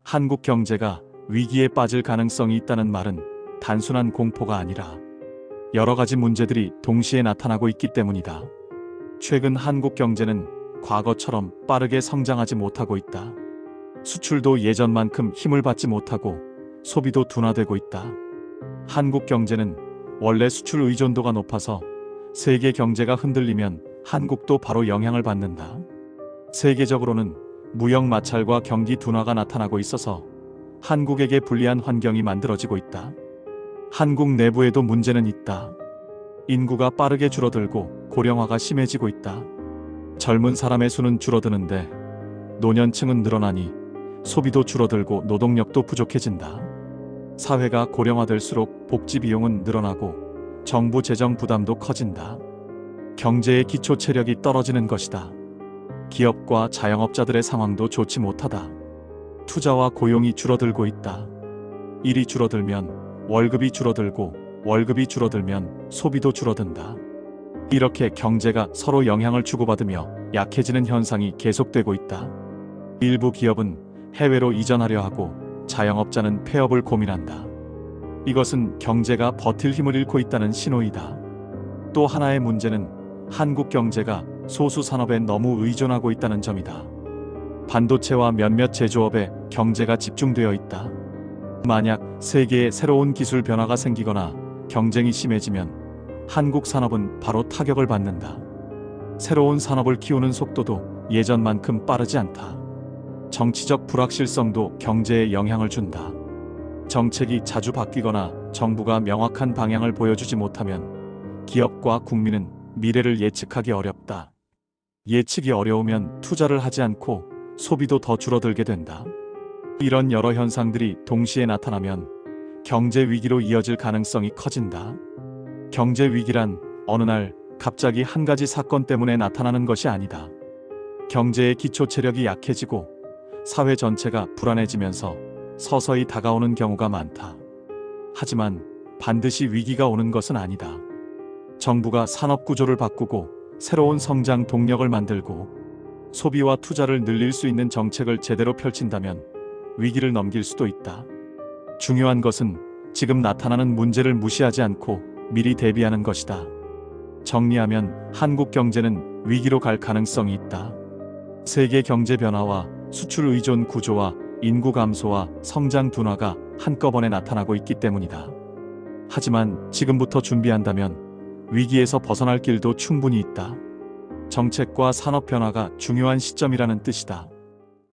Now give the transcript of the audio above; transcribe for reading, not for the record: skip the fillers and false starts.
한국 경제가 위기에 빠질 가능성이 있다는 말은 단순한 공포가 아니라 여러 가지 문제들이 동시에 나타나고 있기 때문이다. 최근 한국 경제는 과거처럼 빠르게 성장하지 못하고 있다. 수출도 예전만큼 힘을 받지 못하고 소비도 둔화되고 있다. 한국 경제는 원래 수출 의존도가 높아서 세계 경제가 흔들리면 한국도 바로 영향을 받는다. 세계적으로는 무역 마찰과 경기 둔화가 나타나고 있어서 한국에게 불리한 환경이 만들어지고 있다. 한국 내부에도 문제는 있다. 인구가 빠르게 줄어들고 고령화가 심해지고 있다. 젊은 사람의 수는 줄어드는데 노년층은 늘어나니 소비도 줄어들고 노동력도 부족해진다. 사회가 고령화될수록 복지 비용은 늘어나고 정부 재정 부담도 커진다. 경제의 기초 체력이 떨어지는 것이다. 기업과 자영업자들의 상황도 좋지 못하다. 투자와 고용이 줄어들고 있다. 일이 줄어들면 월급이 줄어들고 월급이 줄어들면 소비도 줄어든다. 이렇게 경제가 서로 영향을 주고받으며 약해지는 현상이 계속되고 있다. 일부 기업은 해외로 이전하려 하고 자영업자는 폐업을 고민한다. 이것은 경제가 버틸 힘을 잃고 있다는 신호이다. 또 하나의 문제는 한국 경제가 소수 산업에 너무 의존하고 있다는 점이다. 반도체와 몇몇 제조업에 경제가 집중되어 있다. 만약 세계에 새로운 기술 변화가 생기거나 경쟁이 심해지면 한국 산업은 바로 타격을 받는다. 새로운 산업을 키우는 속도도 예전만큼 빠르지 않다. 정치적 불확실성도 경제에 영향을 준다. 정책이 자주 바뀌거나 정부가 명확한 방향을 보여주지 못하면 기업과 국민은 미래를 예측하기 어렵다. 예측이 어려우면 투자를 하지 않고 소비도 더 줄어들게 된다. 이런 여러 현상들이 동시에 나타나면 경제 위기로 이어질 가능성이 커진다. 경제 위기란 어느 날 갑자기 한 가지 사건 때문에 나타나는 것이 아니다. 경제의 기초 체력이 약해지고 사회 전체가 불안해지면서 서서히 다가오는 경우가 많다. 하지만 반드시 위기가 오는 것은 아니다. 정부가 산업 구조를 바꾸고 새로운 성장 동력을 만들고 소비와 투자를 늘릴 수 있는 정책을 제대로 펼친다면 위기를 넘길 수도 있다. 중요한 것은 지금 나타나는 문제를 무시하지 않고 미리 대비하는 것이다. 정리하면 한국 경제는 위기로 갈 가능성이 있다. 세계 경제 변화와 수출 의존 구조와 인구 감소와 성장 둔화가 한꺼번에 나타나고 있기 때문이다. 하지만 지금부터 준비한다면 위기에서 벗어날 길도 충분히 있다. 정책과 산업 변화가 중요한 시점이라는 뜻이다.